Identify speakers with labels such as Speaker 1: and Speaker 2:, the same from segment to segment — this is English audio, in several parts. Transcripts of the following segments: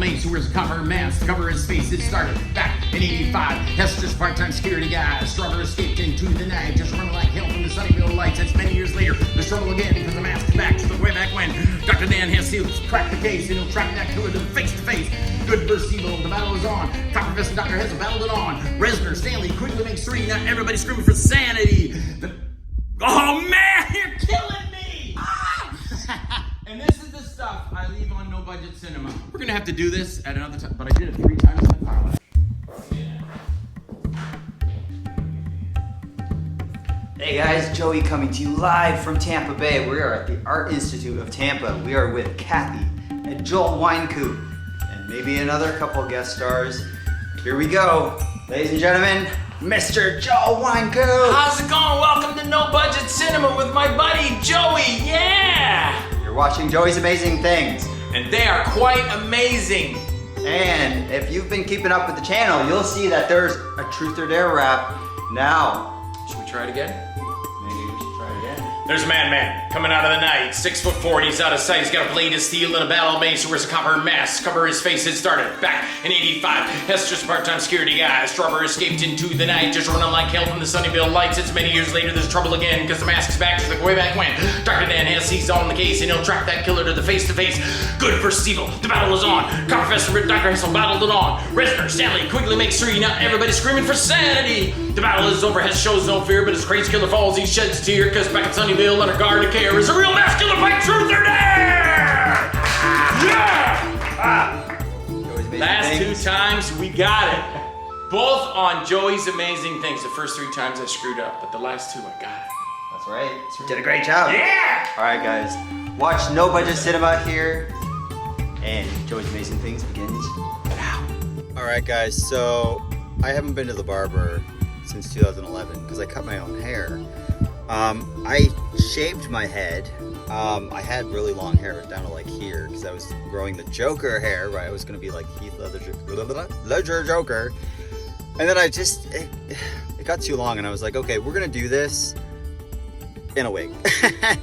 Speaker 1: mates who wears a copper mask to cover his face. It started back in 85. Hester's part-time security guy. Strawberry escaped into the night, just running like hell from the Sunnyvale lights. It's many years later, the struggle again, because the mask is back to the way back when. Dr. Dan has he'll crack the case, and he'll track that killer to face to face. Good versus evil, the battle is on. Copperfist and Dr. Hessel battled it on. Resner, Stanley, quickly makes three. Now everybody's screaming for sanity. Oh man, you're killing me! Ah! And this is the stuff I leave on No Budget Cinema. We're gonna have to do this at another time, but I did it 3 times in the pilot.
Speaker 2: Hey guys, Joey coming to you live from Tampa Bay. We are at the Art Institute of Tampa. We are with Kathy and Joel Winecoop and maybe another couple guest stars. Here we go. Ladies and gentlemen, Mr. Joel Winecoop.
Speaker 3: How's it going? Welcome to No Budget Cinema with my buddy Joey. Yeah!
Speaker 2: You're watching Joey's Amazing Things.
Speaker 3: And they are quite amazing.
Speaker 2: And if you've been keeping up with the channel, you'll see that there's a Truth or Dare rap now.
Speaker 3: Should we try it again?
Speaker 2: Maybe we should try it again.
Speaker 3: There's a madman coming out of the night. 6'4", and he's out of sight. He's got a blade of steel and a battle mace. He wears a copper mask. Cover his face. It started back in 85. Hester's part-time security guy. Strawberry escaped into the night, just running like hell from the Sunnyvale lights. It's many years later. There's trouble again, because the mask is back, just like way back when. Dr. Dan has he's on the case, and he'll track that killer to the face-to-face. Good versus evil. The battle is on. Copperfist and Dr. Hessel battled it on. Resner, Stanley quickly makes three. Now everybody's screaming for sanity. The battle is over. Hess shows no fear, but his crazy killer falls. He sheds a tear, because back at Sunnyvale, under guard to care is a real mask killer by Truth or Dare! Yeah! Last 2 times, we got it. Both on Joey's Amazing Things. The first 3 times I screwed up, but the last 2 I got it.
Speaker 2: That's right. You did a great job.
Speaker 3: Yeah!
Speaker 2: Alright guys, watch No Budget Cinema here, and Joey's Amazing Things begins now. Alright guys, so I haven't been to the barber since 2011 because I cut my own hair. I shaved my head. I had really long hair down to like here because I was growing the Joker hair, right? I was going to be like Heath Ledger Joker. And then it got too long and I was like, okay, we're going to do this in a wig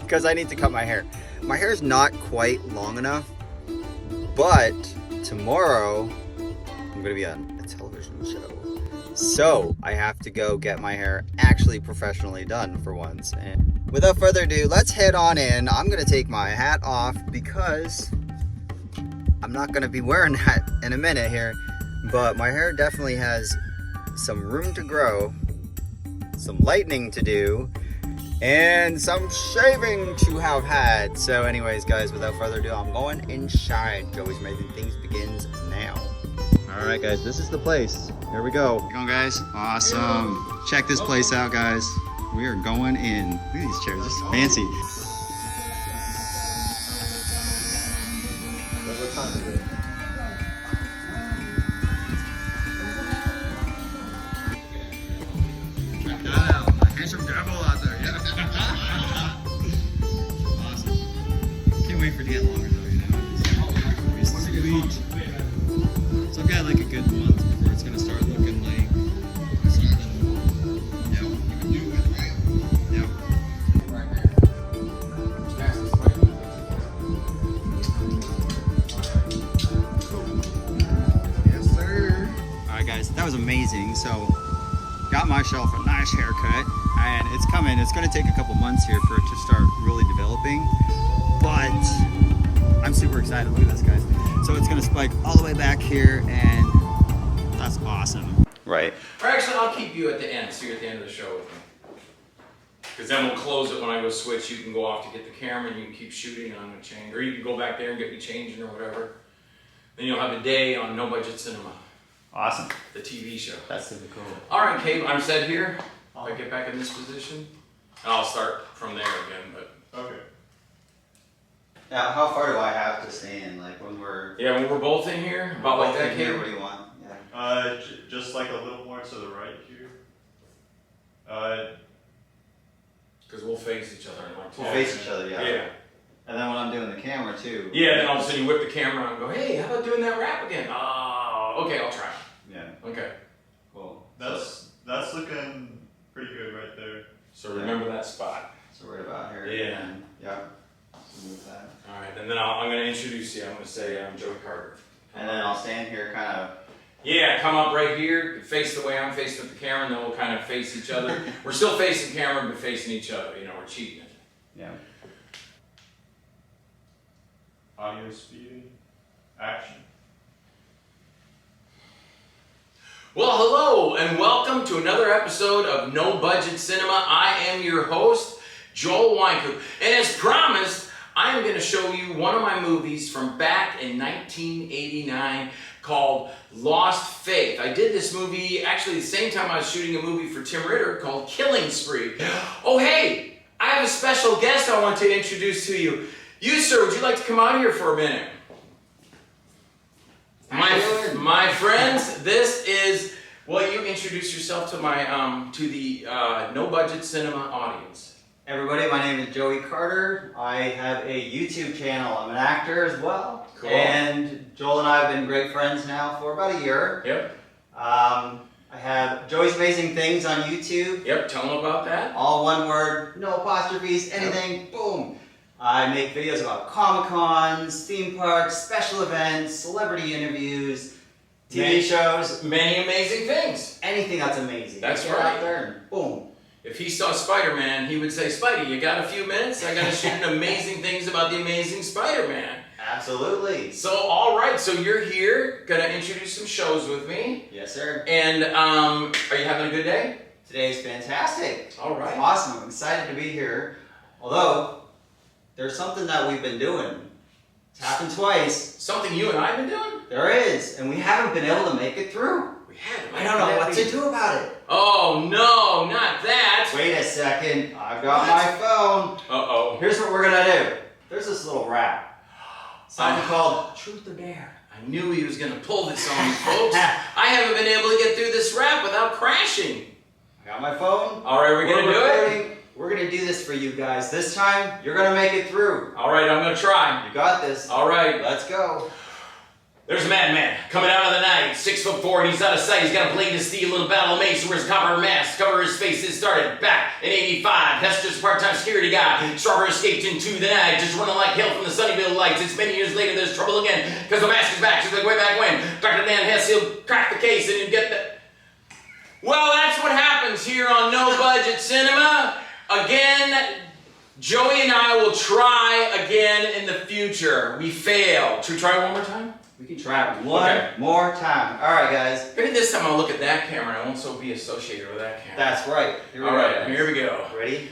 Speaker 2: because I need to cut my hair. My hair is not quite long enough, but tomorrow I'm going to be on a television show. So I have to go get my hair actually professionally done for once. And without further ado, let's head on in. I'm gonna take my hat off because I'm not gonna be wearing that in a minute here, but my hair definitely has some room to grow, some lightening to do, and some shaving to have had. So anyways, guys, without further ado, I'm going inside. Joey's Amazing Things begins now. All right, guys, this is the place. Here we go. Here we go, guys. Awesome. Check this place out, guys. We are going in. Look at these chairs. This is fancy. What time is it? Check that out. A handsome devil out there. Yeah. Awesome. Can't wait for it to get longer, though, you know? It's sweet. So I've got like a good month before it's gonna start looking like something. Yeah, you can do it, right? Yeah. Right there. Yes, sir. Alright guys, that was amazing. So got myself a nice haircut and it's coming. It's gonna take a couple months here for it to start really developing. But I'm super excited. Look at this, guys. So it's gonna spike all the way back here, and that's awesome. Right.
Speaker 3: Or actually, I'll keep you at the end, so you're at the end of the show with me. Because then we'll close it when I go switch. You can go off to get the camera, and you can keep shooting, and I'm gonna change. Or you can go back there and get me changing or whatever. Then you'll have a day on No Budget Cinema.
Speaker 2: Awesome.
Speaker 3: The TV show.
Speaker 2: That's super cool.
Speaker 3: All right, Kate, I'm set here. If I get back in this position, and I'll start from there again, but.
Speaker 4: Okay.
Speaker 2: Now, how far do I have to stand? Like when we're...
Speaker 3: Yeah, when we're both in here, about like that, Kate.
Speaker 2: What do you want? Yeah.
Speaker 4: Just like a little more to the right here.
Speaker 3: Because we'll face each other.
Speaker 2: We'll face each other, yeah.
Speaker 3: Yeah.
Speaker 2: And then when I'm doing the camera too.
Speaker 3: Yeah, then all of a sudden you whip the camera out and go, hey, how about doing that rap again? Oh, okay, I'll try.
Speaker 2: Yeah.
Speaker 3: Okay.
Speaker 2: Cool.
Speaker 4: That's looking pretty good right there.
Speaker 3: So remember that spot.
Speaker 2: So right about here.
Speaker 3: Yeah.
Speaker 2: And, yeah. So move that.
Speaker 3: All right, and then I'm going to introduce you. I'm going to say I'm Joey Carter.
Speaker 2: And then I'll stand here kind of.
Speaker 3: Yeah, come up right here, face the way I'm facing with the camera, and then we'll kind of face each other. We're still facing camera, but facing each other. You know, we're cheating it.
Speaker 2: Yeah.
Speaker 4: Audio speeding. Action.
Speaker 3: Well, hello, and welcome to another episode of No Budget Cinema. I am your host, Joel Wynkoop. And as promised, I am going to show you one of my movies from back in 1989 called Lost Faith. I did this movie actually the same time I was shooting a movie for Tim Ritter called Killing Spree. Oh, hey, I have a special guest I want to introduce to you. You, sir, would you like to come out here for a minute? My friends, this is, well, you introduce yourself to my to the No Budget Cinema audience.
Speaker 2: Everybody, my name is Joey Carter. I have a YouTube channel. I'm an actor as well.
Speaker 3: Cool.
Speaker 2: And Joel and I have been great friends now for about a year.
Speaker 3: Yep.
Speaker 2: I have Joeysamazingthings on YouTube.
Speaker 3: Yep, tell them about that.
Speaker 2: All one word, no apostrophes, anything, boom. I make videos about Comic-Cons, theme parks, special events, celebrity interviews, TV shows.
Speaker 3: Many amazing things.
Speaker 2: Anything that's amazing.
Speaker 3: That's
Speaker 2: Get
Speaker 3: right.
Speaker 2: out there and boom.
Speaker 3: If he saw Spider-Man, he would say, Spidey, you got a few minutes? I got to shoot amazing things about the amazing Spider-Man.
Speaker 2: Absolutely.
Speaker 3: So, all right, so you're here, going to introduce some shows with me.
Speaker 2: Yes, sir.
Speaker 3: And are you having a good day?
Speaker 2: Today's fantastic.
Speaker 3: All right.
Speaker 2: It's awesome. I'm excited to be here. Although, there's something that we've been doing. It's happened twice.
Speaker 3: Something you and I have been doing?
Speaker 2: There is, and we haven't been able to make it through.
Speaker 3: We haven't.
Speaker 2: I don't know what to do about it.
Speaker 3: Oh, no, not that.
Speaker 2: Wait a second. I've got my phone.
Speaker 3: Uh-oh.
Speaker 2: Here's what we're gonna do. There's this little rap. Something called Truth or Dare.
Speaker 3: I knew he was going to pull this on me, folks. I haven't been able to get through this rap without crashing.
Speaker 2: I got my phone.
Speaker 3: All right, we're going to do it?
Speaker 2: We're gonna do this for you guys. This time, you're gonna make it through.
Speaker 3: All right, I'm going to try.
Speaker 2: You got this.
Speaker 3: All right.
Speaker 2: Let's go.
Speaker 3: There's a madman coming out of the night, 6'4", and he's out of sight. He's got a blade to steel and a battle mace. Wears a copper mask, cover his face. It started back in '85. Hester's part-time security guy. Strawberry escaped into the night, just running like hell from the Sunnyvale lights. It's many years later. There's trouble again because the mask is back. She's like way back when. Dr. Dan Hess, he'll crack the case and you get the. Well, that's what happens here on No Budget Cinema. Again, Joey and I will try again in the future. We failed. Should we try one more time?
Speaker 2: We can try it one more time. All right, guys.
Speaker 3: Maybe this time I'll look at that camera and I won't so be associated with that camera.
Speaker 2: That's right.
Speaker 3: All right, here we go.
Speaker 2: Ready?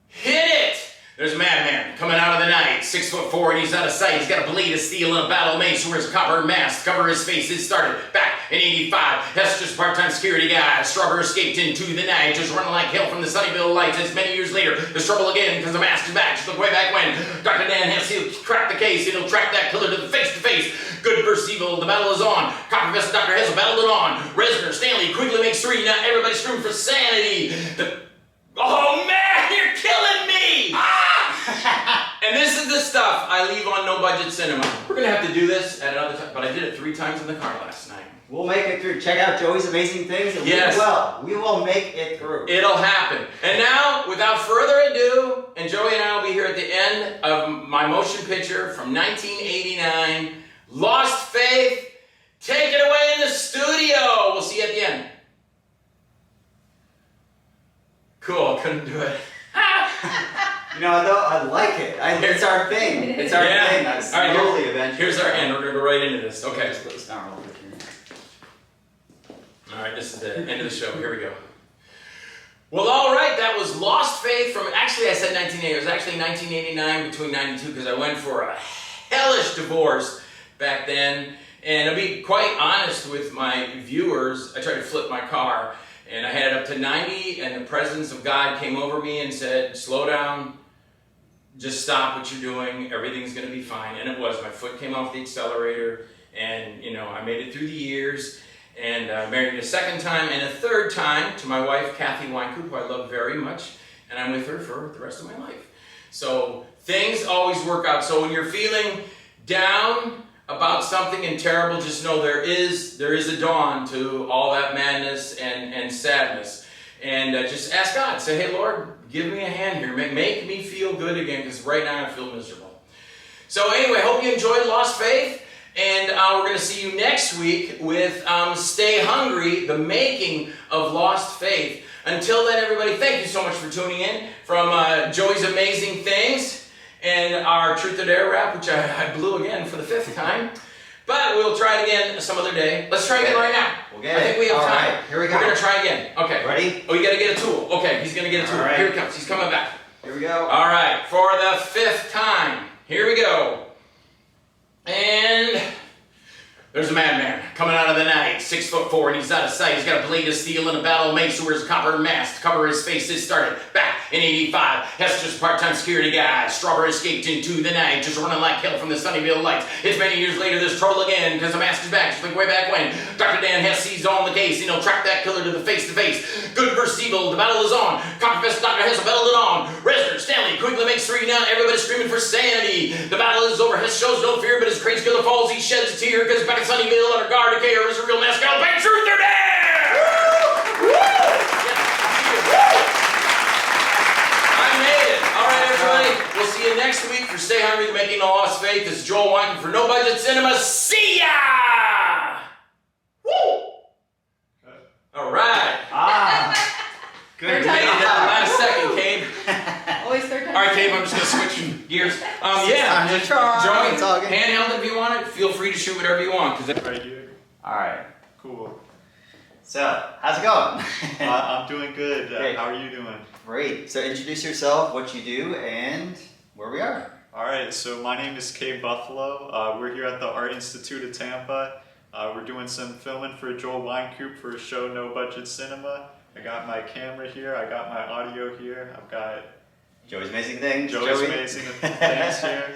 Speaker 3: Hit it! There's a madman coming out of the night, 6'4", and he's out of sight. He's got a blade of steel and a battle mace. Wears a copper mask, cover his face. It started back in '85. Hester's part-time security guy. Strawberry escaped into the night, just running like hell from the Sunnyvale lights. It's many years later. There's trouble again because the mask is back. Just look way back when. Dr. Dan Hess, he'll crack the case and he'll track that killer to the face-to-face. Good versus evil, the battle is on. Copper vest Dr. Hess battled it on. Resner, Stanley, quickly makes 3. Now everybody's screaming for sanity. Oh man, you're killing me! Ah! And this is the stuff I leave on No Budget Cinema. We're gonna have to do this at another time, but I did it 3 times in the car last night.
Speaker 2: We'll make it through. Check out Joey's Amazing Things, and
Speaker 3: Yes.
Speaker 2: we will make it through.
Speaker 3: It'll happen. And now, without further ado, and Joey and I will be here at the end of my motion picture from 1989, Lost Faith. Take it away in the studio. We'll see you at the end. Cool, couldn't do it.
Speaker 2: You know, though, I like it. It's our thing. It's our thing. That's
Speaker 3: all right,
Speaker 2: slowly eventually.
Speaker 3: Here's our end. We're going to go right into this. Okay.
Speaker 2: Just put this down real quick here.
Speaker 3: All right, this is the end of the show. Here we go. Well, all right, that was Lost Faith from, actually I said 1980. It was actually 1989 between 92 because I went for a hellish divorce back then. And I'll be quite honest with my viewers. I tried to flip my car and I had it up to 90 and the presence of God came over me and said, slow down, just stop what you're doing, everything's going to be fine. And it was. My foot came off the accelerator and, you know, I made it through the years. And married a second time and a third time to my wife, Kathy Wynkoop, who I love very much. And I'm with her for the rest of my life. So things always work out. So when you're feeling down about something and terrible, just know there is a dawn to all that madness and sadness. And just ask God. Say, hey, Lord, give me a hand here. Make me feel good again, because right now I feel miserable. So anyway, hope you enjoyed Lost Faith. And we're going to see you next week with Stay Hungry, the making of Lost Faith. Until then, everybody, thank you so much for tuning in from Joey's Amazing Things and our Truth or Dare rap, which I blew again for the 5th time. But we'll try it again some other day. Let's try again right now.
Speaker 2: We'll get
Speaker 3: I think we have
Speaker 2: All
Speaker 3: time.
Speaker 2: right, here we go.
Speaker 3: We're going to try again. Okay.
Speaker 2: Ready?
Speaker 3: Oh, you got to get a tool. Okay, he's going to get a tool.
Speaker 2: All right.
Speaker 3: Here he comes. He's coming back.
Speaker 2: Here we go.
Speaker 3: All right, for the 5th time. Here we go. And there's a madman coming out of the night, 6'4", and he's out of sight. He's got a blade of steel and a battle mace, who wears a copper mask to cover his face. This started back in '85. Hester's part-time security guy. Strawberry escaped into the night, just running like hell from the Sunnyvale lights. It's many years later, there's trouble again, because the mask is back, just like way back when. Dr. Dan Hess sees on the case, and he'll track that killer to the face-to-face. Good versus evil, the battle is on. Copperfest Dr. Hess will battle it on. Resner, Stanley, quickly makes 3 now. Everybody's screaming for sanity. The battle is over. Hess shows no fear, but as crazy killer falls, he sheds a tear, because back in Sunnyvale, under guard, decay, or is a real mascot. Back Truth or Dare! I made it. All right, everybody. We'll see you next week for Stay Hungry, the Making of Lost Faith. This is Joel Weinke for No Budget Cinema. See ya! Woo! All right.
Speaker 2: Good.
Speaker 3: You made it at the last second, Cabe.
Speaker 5: Always third time.
Speaker 3: All right, Cabe, I'm just going to switch gears.
Speaker 2: Time to try. It's all
Speaker 3: Joey,
Speaker 2: good.
Speaker 3: handheld if you want it. Feel free to shoot whatever you want.
Speaker 4: Right here.
Speaker 2: All right.
Speaker 4: Cool.
Speaker 2: So, how's it going?
Speaker 4: I'm doing good.
Speaker 2: Great.
Speaker 4: How are you doing?
Speaker 2: Great. So, introduce yourself, what you do, and where we are.
Speaker 4: All right. So my name is Kay Buffalo. We're here at the Art Institute of Tampa. We're doing some filming for Joel Weinke for a show, No Budget Cinema. I got my camera here. I got my audio here. I've got
Speaker 2: Joey's Amazing Things.
Speaker 4: Joey's
Speaker 2: Joey.
Speaker 4: Amazing Things here.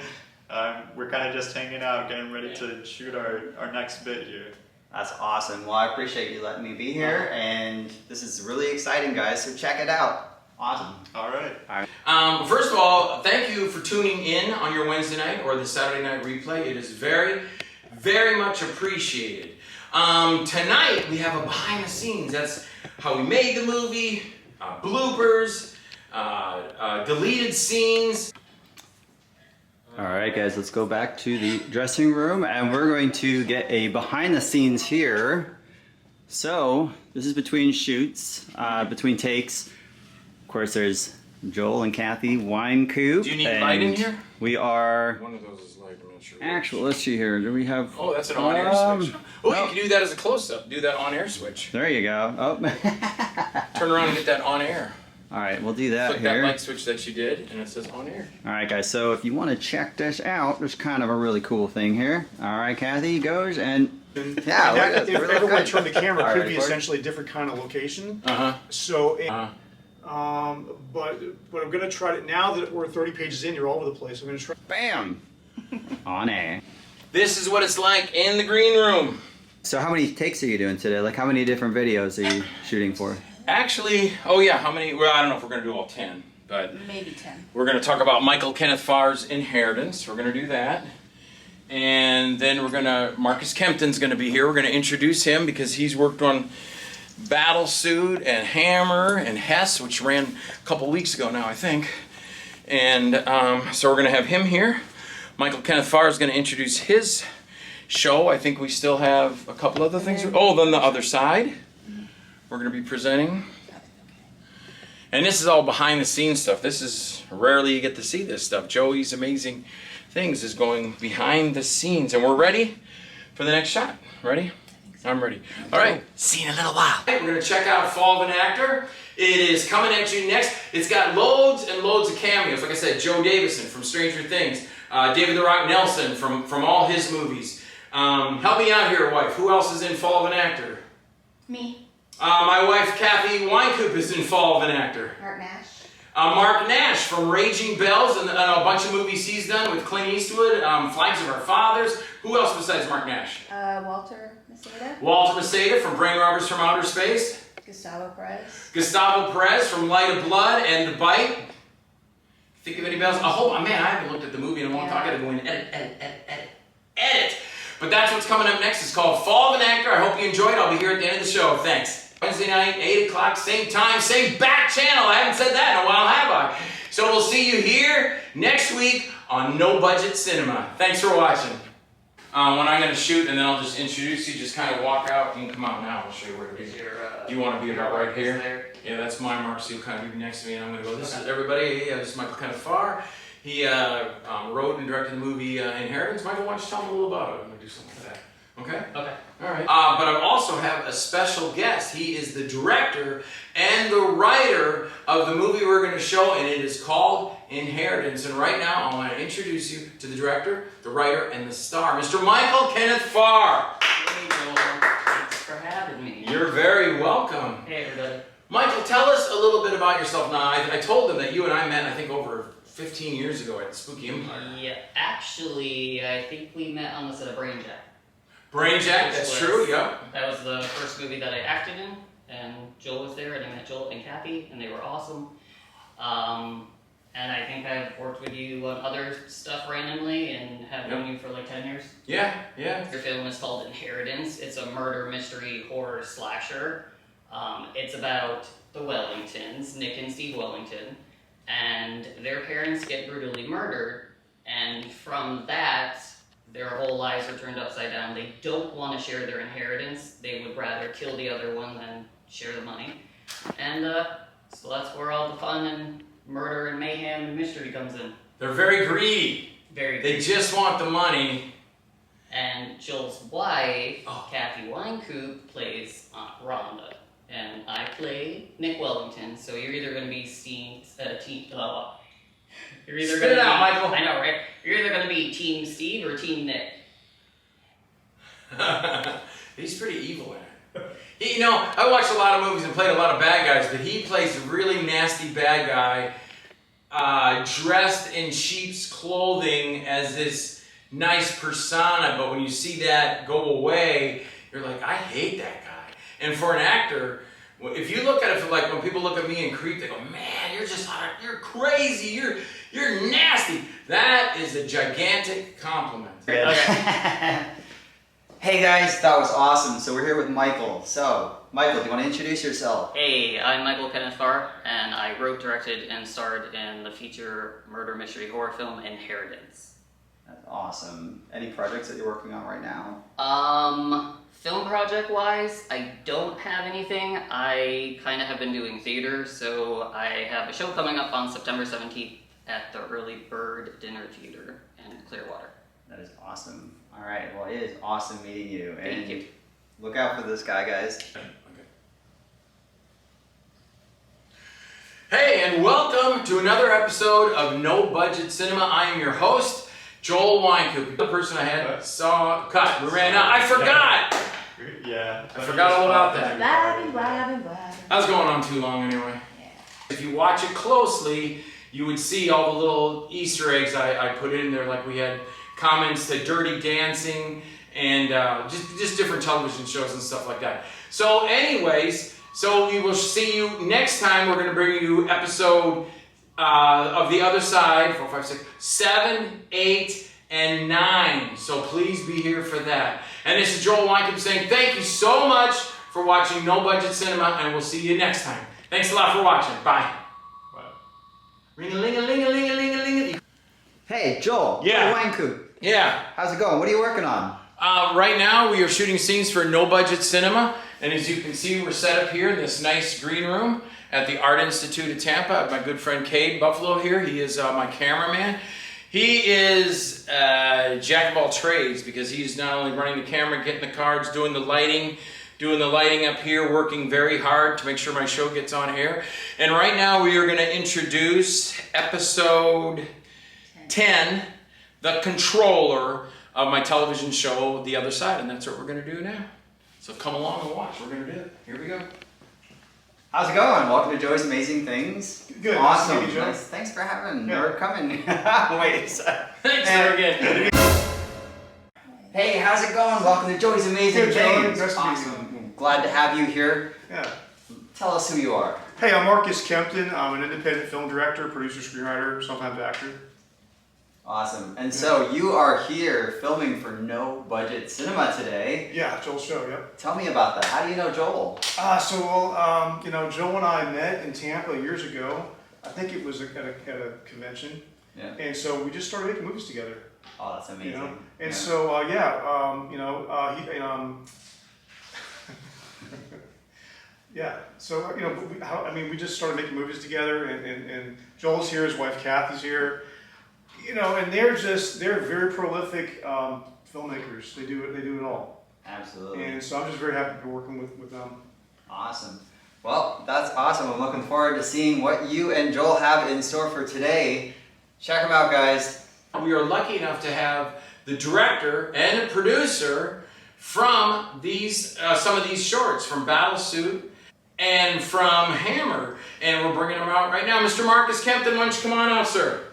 Speaker 4: We're kind of just hanging out, getting ready to shoot our next bit here.
Speaker 2: That's awesome. Well, I appreciate you letting me be here, and this is really exciting, guys, so check it out. Awesome.
Speaker 4: All right.
Speaker 3: First of all, thank you for tuning in on your Wednesday night or the Saturday night replay. It is very, very much appreciated. Tonight, we have a behind the scenes. That's how we made the movie, bloopers, deleted scenes.
Speaker 2: All right, guys, let's go back to the dressing room, and we're going to get a behind the scenes here. So, this is between shoots, between takes. Of course, there's Joel and Kathy Weinke.
Speaker 3: Do you need light in here?
Speaker 2: We are...
Speaker 3: One of those is light, I'm not sure.
Speaker 2: Actually, let's see here. Do we have...
Speaker 3: Oh, that's an on-air switch. Oh,
Speaker 2: no.
Speaker 3: you can do that as a close-up. Do that on-air switch.
Speaker 2: There you go. Oh.
Speaker 3: Turn around and get that on-air.
Speaker 2: All right, we'll do that
Speaker 3: Click
Speaker 2: here.
Speaker 3: that light switch that you did, and it says on-air.
Speaker 2: All right, guys, so if you want to check this out, there's kind of a really cool thing here. All right, Kathy goes and... Yeah,
Speaker 6: Now, if everyone turned the camera,
Speaker 2: All
Speaker 6: it could
Speaker 2: right,
Speaker 6: be
Speaker 2: record.
Speaker 6: essentially a different kind of location.
Speaker 3: Uh-huh.
Speaker 6: So,
Speaker 3: Uh-huh.
Speaker 6: but I'm gonna try to, now that we're 30 pages in, you're all over the place. I'm gonna try.
Speaker 2: Bam! On air.
Speaker 3: This is what it's like in the green room.
Speaker 2: So how many takes are you doing today? Like, how many different videos are you shooting for?
Speaker 3: Actually, oh yeah, how many? Well, I don't know if we're going to do all 10, but
Speaker 5: Maybe 10.
Speaker 3: we're going to talk about Michael Kenneth Farr's Inheritance. We're going to do that. And then we're going to, Marcus Kempton's going to be here. We're going to introduce him because he's worked on Battlesuit and Hammer and Hess, which ran a couple weeks ago now, I think. And so we're going to have him here. Michael Kenneth Farr is going to introduce his show. I think we still have a couple other things. Oh, then the other side. We're going to be presenting. And this is all behind the scenes stuff. This is, rarely you get to see this stuff. Joey's Amazing Things is going behind the scenes. And we're ready for the next shot. Ready? I'm ready. All right, see you in a little while. We're going to check out Fall of an Actor. It is coming at you next. It's got loads and loads of cameos. Like I said, Joe Davison from Stranger Things. David the Rock Nelson from all his movies. Help me out here, wife. Who else is in Fall of an Actor?
Speaker 5: Me.
Speaker 3: My wife, Kathy Weinke, is in Fall of an Actor.
Speaker 5: Mark Nash.
Speaker 3: Mark Nash from Raging Bells and a bunch of movies he's done with Clint Eastwood, Flags of Our Fathers. Who else besides Mark Nash?
Speaker 5: Walter Maceda.
Speaker 3: Walter Maceda from Brain Robbers from Outer Space.
Speaker 5: Gustavo Perez.
Speaker 3: Gustavo Perez from Light of Blood and The Bite. Think of any bells? Oh, hold on, man, I haven't looked at the movie in a long time. I gotta go in and edit. But that's what's coming up next. It's called Fall of an Actor. I hope you enjoyed it. I'll be here at the end of the show. Thanks. Wednesday night, 8 o'clock, same time, same back channel. I haven't said that in a while, have I? So we'll see you here next week on No Budget Cinema. Thanks for watching. when I'm going to shoot, and then I'll just introduce you. Just kind of walk out. You can come out now. I'll show you where it is. Do you want to be about right here? Yeah, that's my mark, so you'll kind of be next to me, and I'm going to go, this is everybody. Yeah, this is Michael Kenneth. He wrote and directed the movie Inheritance. Michael, why don't you tell me a little about it? I'm going to do something for that. Okay?
Speaker 7: Okay.
Speaker 3: All right. But I also have a special guest. He is the director and the writer of the movie we're going to show, and it is called Inheritance. And right now, I want to introduce you to the director, the writer, and the star, Mr. Michael Kenneth Farr.
Speaker 7: Hey, Joel. Thanks for having me.
Speaker 3: You're very welcome.
Speaker 7: Hey, everybody.
Speaker 3: Michael, tell us a little bit about yourself. Now, I told them that you and I met, I think, over 15 years ago at Spooky Empire.
Speaker 7: Yeah, actually, I think we met on the set of Brainjack.
Speaker 3: Brainjack, that's true, yep.
Speaker 7: That was the first movie that I acted in, and Joel was there, and I met Joel and Kathy, and they were awesome. And I think I've worked with you on other stuff randomly, and have known you for like 10 years.
Speaker 3: Yeah, yeah.
Speaker 7: Your film is called Inheritance. It's a murder mystery horror slasher. It's about the Wellingtons, Nick and Steve Wellington, and their parents get brutally murdered, and from that, their whole lives are turned upside down. They don't want to share their inheritance. They would rather kill the other one than share the money. And so that's where all the fun and murder and mayhem and mystery comes in.
Speaker 3: They're very greedy.
Speaker 7: Very
Speaker 3: They just want the money.
Speaker 7: And Joel's wife, Kathy Weincoop, plays Aunt Rhonda. And I play Nick Wellington, so you're either going to be you're either
Speaker 3: Spit it out, Michael.
Speaker 7: I know, right? You're either going to be Team Steve or Team Nick.
Speaker 3: He's pretty evil in it. You know, I watched a lot of movies and played a lot of bad guys, but he plays a really nasty bad guy, dressed in sheep's clothing as this nice persona, but when you see that go away, you're like, I hate that guy. And for an actor, if you look at it for like when people look at me and Creep, they go, man, you're crazy, you're nasty. That is a gigantic compliment.
Speaker 2: Hey guys, that was awesome. So we're here with Michael. So, Michael, do you want to introduce yourself?
Speaker 7: Hey, I'm Michael Kenneth Farr, and I wrote, directed, and starred in the feature murder mystery horror film Inheritance.
Speaker 2: That's awesome. Any projects that you're working on right now?
Speaker 7: Film project-wise, I don't have anything. I kind of have been doing theater, so I have a show coming up on September 17th at the Early Bird Dinner Theater in Clearwater.
Speaker 2: That is awesome. All right, well, it is awesome meeting you.
Speaker 7: Thank you.
Speaker 2: Look out for this guy, guys.
Speaker 3: Hey, and welcome to another episode of No Budget Cinema. I am your host, Joel Weincoop. The person I had saw cut. We ran out. I forgot.
Speaker 4: Yeah.
Speaker 3: I forgot all about that.
Speaker 5: Blabbing, blabbing, blabbing.
Speaker 3: I was going on too long anyway.
Speaker 5: Yeah.
Speaker 3: If you watch it closely, you would see all the little Easter eggs I put in there. Like we had comments to Dirty Dancing and just different television shows and stuff like that. So anyways, so we will see you next time. We're going to bring you episode of The Other Side, 4, 5, 6, 7, 8, and 9. So please be here for that. And this is Joel Weincoop saying thank you so much for watching No Budget Cinema, and we'll see you next time. Thanks a lot for watching. Bye. Ring-a-ling-a-ling-a-ling-a-ling-a-ling.
Speaker 2: Hey, Joel.
Speaker 3: Yeah.
Speaker 2: Joel Weincoop.
Speaker 3: Yeah.
Speaker 2: How's it going? What are you working on?
Speaker 3: Right now we are shooting scenes for No Budget Cinema, and as you can see, we're set up here in this nice green room at the Art Institute of Tampa. I have my good friend Cade Buffalo here. He is my cameraman. He is jack of all trades because he's not only running the camera, getting the cards, doing the lighting up here, working very hard to make sure my show gets on air. And right now we are going to introduce episode 10, The Controller, of my television show, The Other Side, and that's what we're going to do now. So come along and watch. We're going to do it. Here we go.
Speaker 2: How's it going? Welcome to Joey's Amazing Things.
Speaker 6: Good.
Speaker 2: Awesome.
Speaker 6: Nice to meet you, Joe.
Speaker 2: Nice. Thanks for having
Speaker 6: Yeah.
Speaker 2: or coming. Wait a sec.
Speaker 3: Thanks for again.
Speaker 2: Hey, how's it going? Welcome to Joey's Amazing
Speaker 6: Good, Joey.
Speaker 2: Things.
Speaker 6: Nice to meet you.
Speaker 2: Awesome. Glad to have you here.
Speaker 6: Yeah.
Speaker 2: Tell us who you are.
Speaker 6: Hey, I'm Marcus Kempton. I'm an independent film director, producer, screenwriter, sometimes actor.
Speaker 2: Awesome. And so you are here filming for No Budget Cinema today.
Speaker 6: Yeah, Joel's show, yep.
Speaker 2: Tell me about that. How do you know Joel?
Speaker 6: Joel and I met in Tampa years ago. I think it was at a convention.
Speaker 2: Yeah.
Speaker 6: And so we just started making movies together.
Speaker 2: Oh, that's amazing.
Speaker 6: You know? And
Speaker 2: Yeah.
Speaker 6: so yeah. So we just started making movies together, and Joel's here, his wife Kathy's here. And they're very prolific filmmakers. They do it all.
Speaker 2: Absolutely.
Speaker 6: And so I'm just very happy to be working with them.
Speaker 2: Awesome. Well, that's awesome. I'm looking forward to seeing what you and Joel have in store for today. Check them out, guys.
Speaker 3: We are lucky enough to have the director and a producer from these some of these shorts, from Battlesuit and from Hammer, and we're bringing them out right now. Mr. Marcus Kempton, why don't you come on out, sir?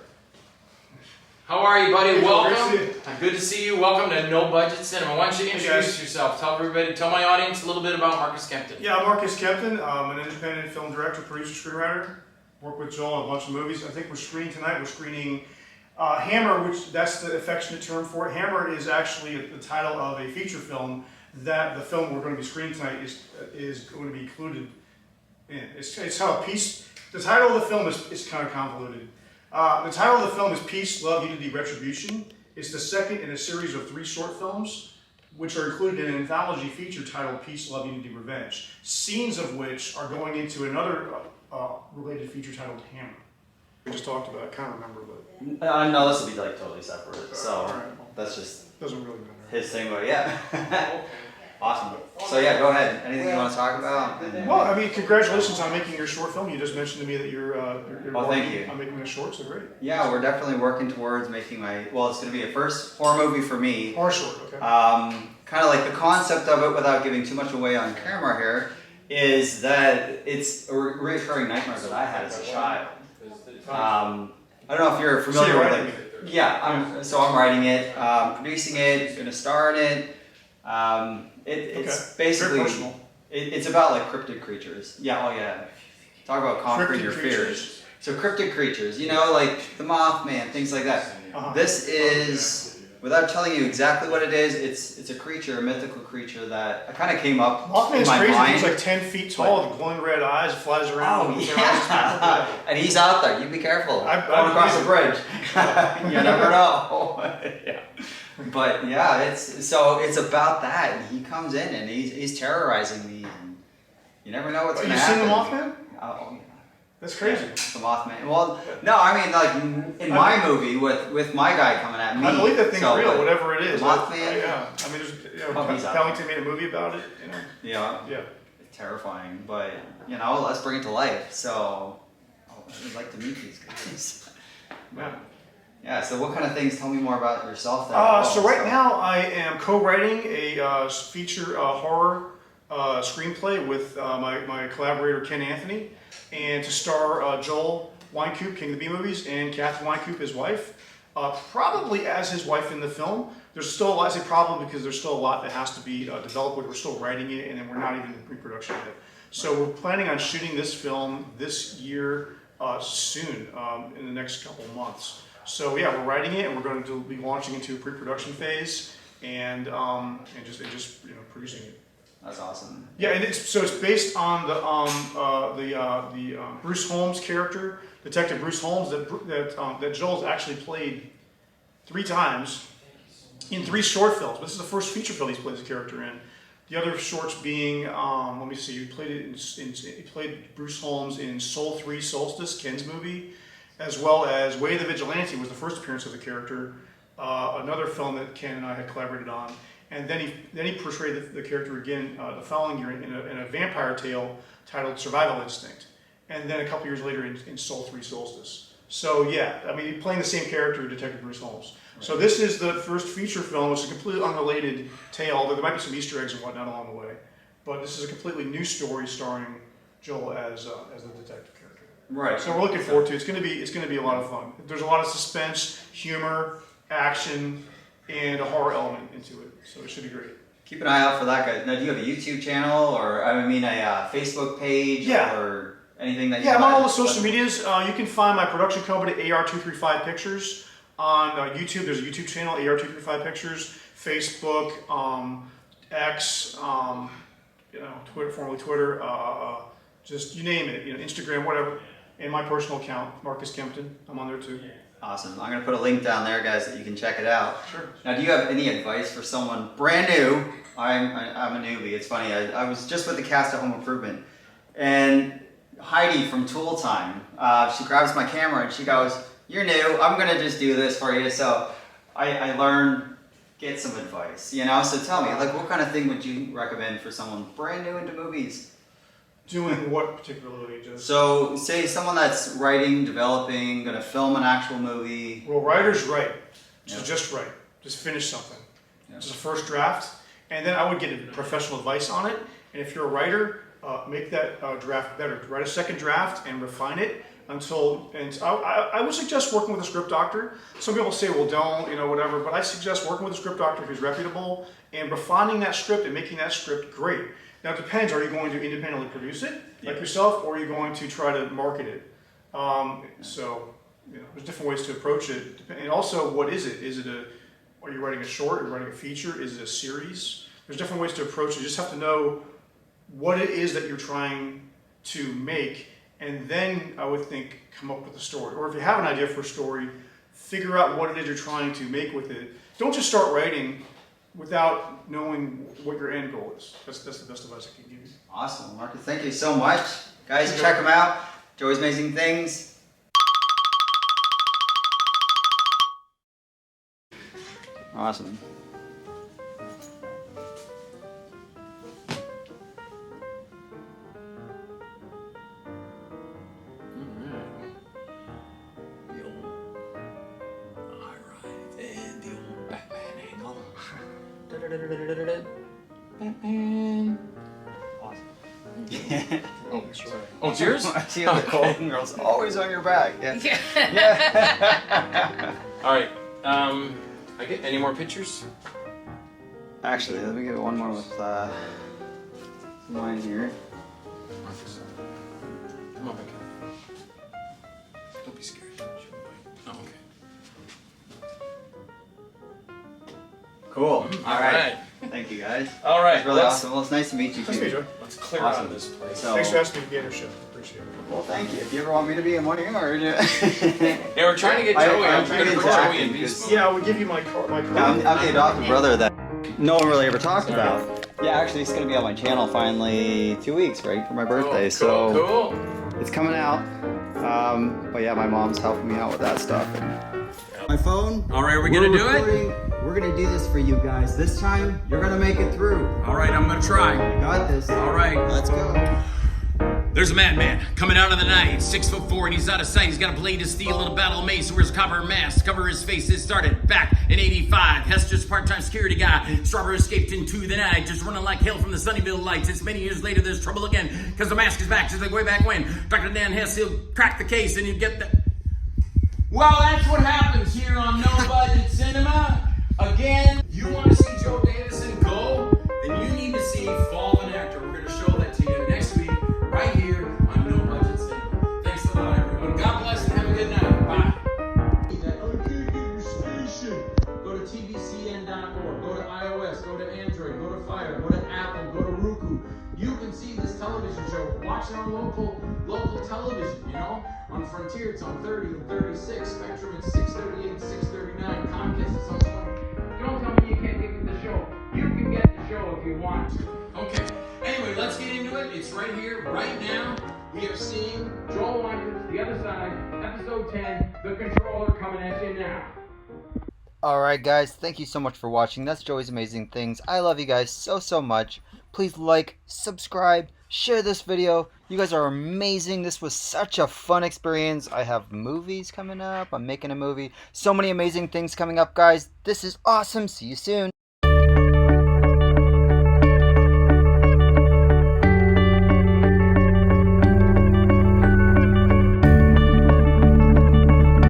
Speaker 3: How are you, buddy?
Speaker 6: Hey,
Speaker 3: Welcome.
Speaker 6: great to see
Speaker 3: Good to see you. Welcome to No Budget Cinema. Why don't you
Speaker 6: Hey,
Speaker 3: introduce
Speaker 6: guys.
Speaker 3: yourself? Tell my audience a little bit about Marcus Kempton.
Speaker 6: Yeah, I'm Marcus Kempton. I'm an independent film director, producer, screenwriter. Work with Joel on a bunch of movies. I think we're screening tonight. We're screening Hammer, which that's the affectionate term for it. Hammer is actually the title of a feature film that the film we're going to be screening tonight is going to be included in. It's how a piece. The title of the film is kind of convoluted. The title of the film is Peace, Love, Unity, Retribution. It's the second in a series of 3 short films, which are included in an anthology feature titled Peace, Love, Unity, Revenge, scenes of which are going into another related feature titled Hammer. We just talked about it, I can't remember, but...
Speaker 2: No, this will be like totally separate. So
Speaker 6: All right, well,
Speaker 2: that's just
Speaker 6: doesn't really matter.
Speaker 2: his thing, but yeah. Awesome. So yeah, go ahead. Anything you want to talk about?
Speaker 6: Well, I mean, congratulations on making your short film. You just mentioned to me that you're
Speaker 2: Well, thank you.
Speaker 6: on making a short, so great.
Speaker 2: Yeah, we're definitely working towards making it's going to be a first horror movie for me.
Speaker 6: Horror short, okay.
Speaker 2: Kind of like the concept of it, without giving too much away on camera here, is that it's a recurring nightmare that I had as a child. I don't know if you're familiar
Speaker 6: So you're
Speaker 2: with
Speaker 6: writing
Speaker 2: it. Yeah, I'm writing it, producing it, going to star in it. It's
Speaker 6: Very
Speaker 2: basically
Speaker 6: personal.
Speaker 2: it's about like cryptid creatures. Yeah, oh yeah. Talk about conquering
Speaker 6: Cryptid
Speaker 2: your
Speaker 6: creatures.
Speaker 2: fears. So cryptid creatures, like the Mothman, things like that.
Speaker 6: Uh-huh.
Speaker 2: This is, without telling you exactly what it is, it's a creature, a mythical creature that kind of came up in
Speaker 6: Mothman's
Speaker 2: my
Speaker 6: crazy.
Speaker 2: mind.
Speaker 6: He's like 10 feet tall, with glowing red eyes, flies around.
Speaker 2: Oh
Speaker 6: moves
Speaker 2: yeah,
Speaker 6: around.
Speaker 2: and he's out there. You be careful. Going across the bridge. You never know. Yeah. But yeah, it's about that. And he comes in and he's terrorizing me, and you never know what's going to happen.
Speaker 6: You seen the Mothman?
Speaker 2: Oh yeah.
Speaker 6: That's crazy.
Speaker 2: Yeah, the Mothman. Well, no, I mean like in my movie with my guy coming at me.
Speaker 6: I believe that thing's
Speaker 2: so,
Speaker 6: real,
Speaker 2: but
Speaker 6: whatever it is.
Speaker 2: Mothman.
Speaker 6: Yeah. I mean,
Speaker 2: He's out.
Speaker 6: Pellington made a movie about it.
Speaker 2: Yeah.
Speaker 6: Yeah.
Speaker 2: Terrifying, but let's bring it to life. So I would like to meet these guys.
Speaker 6: Yeah.
Speaker 2: Yeah, so what kind of things? Tell me more about yourself then.
Speaker 6: So right now I am co-writing a feature horror screenplay with my collaborator Ken Anthony, and to star Joel Wynkoop, King of the B Movies, and Kathy Wynkoop, his wife, probably as his wife in the film. There's still a lot, I say problem because there's still a lot that has to be developed. We're still writing it, and then we're not even in pre-production yet. So we're planning on shooting this film this year soon, in the next couple of months. So yeah, we're writing it, and we're going to be launching into a pre-production phase, and just producing it.
Speaker 2: That's awesome.
Speaker 6: Yeah, and it's based on the Bruce Holmes character, Detective Bruce Holmes, that Joel's actually played 3 times in 3 short films. This is the first feature film he's played as a character in. The other shorts being, let me see, he played Bruce Holmes in Soul 3 Solstice, Ken's movie, as well as Way of the Vigilante was the first appearance of the character, another film that Ken and I had collaborated on. And then he portrayed the character again the following year in a vampire tale titled Survival Instinct. And then a couple years later in Soul 3 Solstice. So yeah, I mean, playing the same character, Detective Bruce Holmes. Right. So this is the first feature film. It's a completely unrelated tale, although there might be some Easter eggs and whatnot along the way. But this is a completely new story starring Joel as the detective character.
Speaker 2: Right.
Speaker 6: So we're looking forward to it. It's gonna be a lot of fun. There's a lot of suspense, humor, action, and a horror element into it. So it should be great.
Speaker 2: Keep an eye out for that, guys. Now, do you have a YouTube channel or a Facebook page or anything that you?
Speaker 6: Yeah, I'm on all the social medias. You can find my production company AR235 Pictures on YouTube. There's a YouTube channel AR235 Pictures, Facebook, X, Twitter, formerly Twitter, just you name it. Instagram, whatever. And my personal account, Marcus Kempton, I'm on there too.
Speaker 2: Awesome. I'm going to put a link down there, guys, that you can check it out.
Speaker 6: Sure.
Speaker 2: Now, do you have any advice for someone brand new? I'm a newbie. It's funny. I was just with the cast of Home Improvement, and Heidi from Tool Time, she grabs my camera and she goes, "You're new. I'm going to just do this for you." So I learned, get some advice, you know? So tell me, like, what kind of thing would you recommend for someone brand new into movies?
Speaker 6: Doing what particularly? Just
Speaker 2: So, say someone that's writing, developing, going to film an actual movie.
Speaker 6: well, writers write. So
Speaker 2: Yep.
Speaker 6: just write. Just finish something.
Speaker 2: Yep.
Speaker 6: Just a first draft, and then I would get professional advice on it. And if you're a writer, make that draft better. Write a second draft and refine it until. And I would suggest working with a script doctor. Some people say, well, don't, you know, whatever. But I suggest working with a script doctor who's reputable and refining that script and making that script great. Now it depends. Are you going to independently produce it, like yourself, or are you going to try to market it? So, you know, there's different ways to approach it. And also, what is it? Is it are you writing a short? Are you writing a feature? Is it a series? There's different ways to approach it. You just have to know what it is that you're trying to make, and then I would think come up with a story. Or if you have an idea for a story, figure out what it is you're trying to make with it. Don't just start writing without knowing what your end goal is. That's the best advice I can give you.
Speaker 2: Awesome, Marcus. Thank you so much. Guys, check them out. Joey's Amazing Things. Awesome.
Speaker 3: Batman.
Speaker 2: Awesome.
Speaker 3: Oh, sorry. Oh, it's yours?
Speaker 2: I see the Golden Girls always on your back. Yeah.
Speaker 3: All right. I get any more pictures?
Speaker 2: Actually, let me give it one more with mine here.
Speaker 3: Marcus. Come on, back here. Don't be scared. Oh, okay.
Speaker 2: Cool. All right.
Speaker 3: right.
Speaker 2: Thank you, guys.
Speaker 3: All right.
Speaker 2: It's really awesome. Well, it's nice to meet you
Speaker 6: Nice to meet you,
Speaker 2: too.
Speaker 6: Joey.
Speaker 3: Let's clear
Speaker 2: Awesome.
Speaker 3: out of this place.
Speaker 2: So,
Speaker 6: Thanks for asking me to be on your show. Appreciate it.
Speaker 2: well, thank you. If you ever want me to be in one of yours,
Speaker 3: Yeah, we're trying to get Joey. I'm trying to put Joey in Beast Mode.
Speaker 6: Yeah, I would give you my card.
Speaker 2: I'm the adopted brother that no one really ever talked about. Yeah, actually, it's going to be on my channel finally 2 weeks, right, for my birthday.
Speaker 3: Cool.
Speaker 2: It's coming out. But yeah, my mom's helping me out with that stuff. My phone.
Speaker 3: All right, we're gonna do it?
Speaker 2: We're going to do this for you guys. This time, you're going to make it through.
Speaker 3: All right, I'm gonna try.
Speaker 2: You got this.
Speaker 3: All right.
Speaker 2: Let's go.
Speaker 3: There's a madman coming out of the night, 6'4", and he's out of sight. He's got a blade of steel and a battle mace. Wears a copper mask, cover his face. It started back in '85. Hester's part-time security guy. Strawberry escaped into the night, just running like hell from the Sunnyvale lights. It's many years later, there's trouble again, because the mask is back, just like way back when. Dr. Dan Hess, he'll crack the case, and you get the... Well, that's what happens here on No Budget Cinema. Again, you want to see Joe Davison go? Then you need to see Fallen Actor. We're going to show that to you next week, right here on No Budget Cinema. Thanks a lot, everyone. God bless and have a good night. Bye. Go to tvcn.org. Go to iOS. Go to Android. Go to Fire. Go to Apple. Go to Roku. You can see this television show. Watch it on local television. You know, on Frontier it's on 30 and 36. Spectrum it's 638 and 639. Comcast it's on 20. Don't tell me you can't get the show. You can get the show if you want to. Okay. Anyway, let's get into it. It's right here, right now. We are seeing Joel Weinberg's The Other Side, episode 10, The Controller, coming at you now.
Speaker 2: Alright guys, thank you so much for watching. That's Joey's Amazing Things. I love you guys so much. Please like, subscribe, share this video. You guys are amazing. This was such a fun experience. I have movies coming up. I'm making a movie. So many amazing things coming up, guys. This is awesome. See you soon.